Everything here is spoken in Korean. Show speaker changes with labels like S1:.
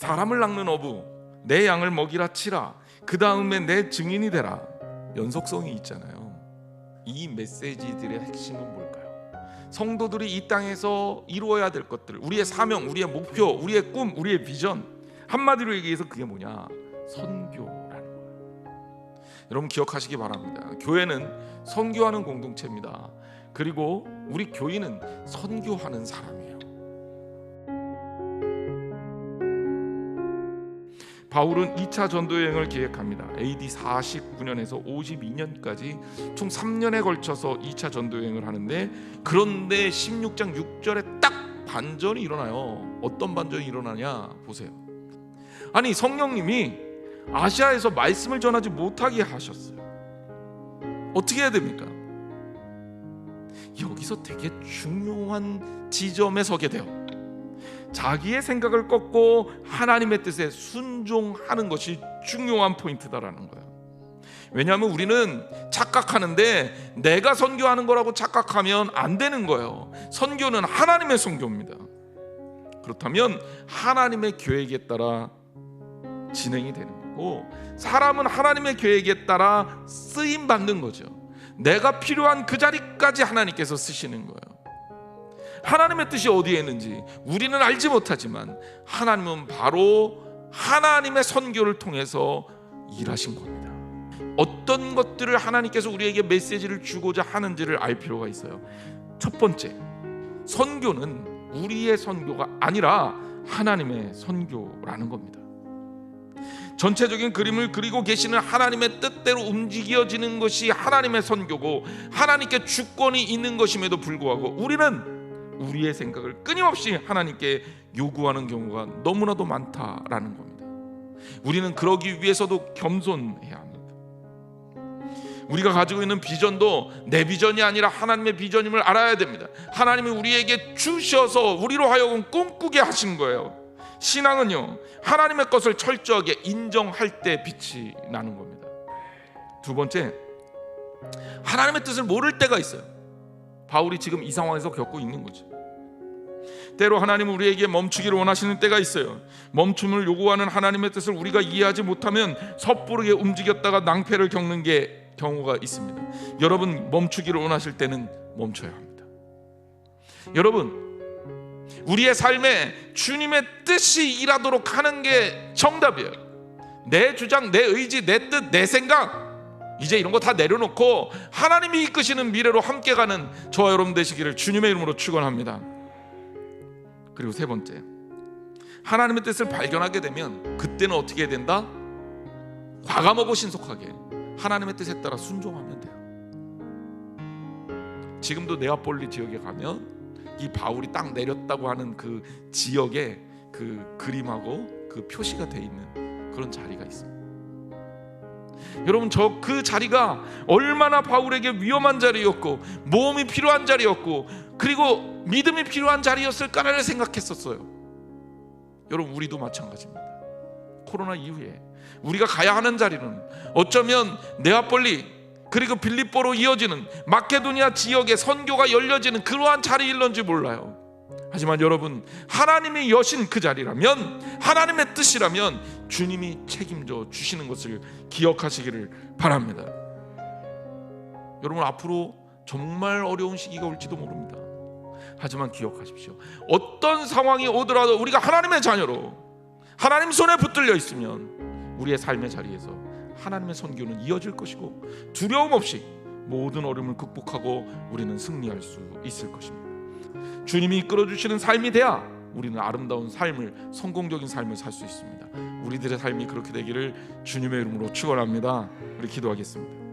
S1: 사람을 낚는 어부, 내 양을 먹이라 치라, 그 다음에 내 증인이 되라. 연속성이 있잖아요. 이 메시지들의 핵심은 뭘까요? 성도들이 이 땅에서 이루어야 될 것들, 우리의 사명, 우리의 목표, 우리의 꿈, 우리의 비전, 한마디로 얘기해서 그게 뭐냐? 선교라는 거예요. 여러분 기억하시기 바랍니다. 교회는 선교하는 공동체입니다. 그리고 우리 교인은 선교하는 사람이에요. 바울은 2차 전도여행을 계획합니다. AD 49년에서 52년까지 총 3년에 걸쳐서 2차 전도여행을 하는데, 그런데 16장 6절에 딱 반전이 일어나요. 어떤 반전이 일어나냐 보세요. 아니, 성령님이 아시아에서 말씀을 전하지 못하게 하셨어요. 어떻게 해야 됩니까? 여기서 되게 중요한 지점에 서게 돼요. 자기의 생각을 꺾고 하나님의 뜻에 순종하는 것이 중요한 포인트다라는 거예요. 왜냐하면 우리는 착각하는데, 내가 선교하는 거라고 착각하면 안 되는 거예요. 선교는 하나님의 선교입니다. 그렇다면 하나님의 계획에 따라 진행이 되는 거고, 사람은 하나님의 계획에 따라 쓰임 받는 거죠. 내가 필요한 그 자리까지 하나님께서 쓰시는 거예요. 하나님의 뜻이 어디에 있는지 우리는 알지 못하지만, 하나님은 바로 하나님의 선교를 통해서 일하신 겁니다. 어떤 것들을 하나님께서 우리에게 메시지를 주고자 하는지를 알 필요가 있어요. 첫 번째, 선교는 우리의 선교가 아니라 하나님의 선교라는 겁니다. 전체적인 그림을 그리고 계시는 하나님의 뜻대로 움직여지는 것이 하나님의 선교고, 하나님께 주권이 있는 것임에도 불구하고 우리는 우리의 생각을 끊임없이 하나님께 요구하는 경우가 너무나도 많다라는 겁니다. 우리는 그러기 위해서도 겸손해야 합니다. 우리가 가지고 있는 비전도 내 비전이 아니라 하나님의 비전임을 알아야 됩니다. 하나님이 우리에게 주셔서 우리로 하여금 꿈꾸게 하신 거예요. 신앙은요, 하나님의 것을 철저하게 인정할 때 빛이 나는 겁니다. 두 번째, 하나님의 뜻을 모를 때가 있어요. 바울이 지금 이 상황에서 겪고 있는 거죠. 때로 하나님은 우리에게 멈추기를 원하시는 때가 있어요. 멈춤을 요구하는 하나님의 뜻을 우리가 이해하지 못하면 섣부르게 움직였다가 낭패를 겪는 경우가 있습니다. 여러분, 멈추기를 원하실 때는 멈춰야 합니다. 여러분, 우리의 삶에 주님의 뜻이 일하도록 하는 게 정답이에요. 내 주장, 내 의지, 내 뜻, 내 생각, 이제 이런 거 다 내려놓고 하나님이 이끄시는 미래로 함께 가는 저와 여러분 되시기를 주님의 이름으로 축원합니다. 그리고 세 번째, 하나님의 뜻을 발견하게 되면 그때는 어떻게 해야 된다? 과감하고 신속하게 하나님의 뜻에 따라 순종하면 돼요. 지금도 네아폴리 지역에 가면 이 바울이 딱 내렸다고 하는 그 지역에 그 그림하고 그 표시가 돼 있는 그런 자리가 있습니다. 여러분, 저 그 자리가 얼마나 바울에게 위험한 자리였고, 모험이 필요한 자리였고, 그리고 믿음이 필요한 자리였을까를 생각했었어요. 여러분, 우리도 마찬가지입니다. 코로나 이후에 우리가 가야 하는 자리는 어쩌면 네아폴리 그리고 빌립보로 이어지는 마케도니아 지역의 선교가 열려지는 그러한 자리일런지 몰라요. 하지만 여러분, 하나님이 여신 그 자리라면, 하나님의 뜻이라면 주님이 책임져 주시는 것을 기억하시기를 바랍니다. 여러분, 앞으로 정말 어려운 시기가 올지도 모릅니다. 하지만 기억하십시오. 어떤 상황이 오더라도 우리가 하나님의 자녀로 하나님 손에 붙들려 있으면 우리의 삶의 자리에서 하나님의 선교는 이어질 것이고, 두려움 없이 모든 어려움을 극복하고 우리는 승리할 수 있을 것입니다. 주님이 이끌어주시는 삶이 돼야 우리는 아름다운 삶을, 성공적인 삶을 살 수 있습니다. 우리들의 삶이 그렇게 되기를 주님의 이름으로 축원합니다. 우리 기도하겠습니다.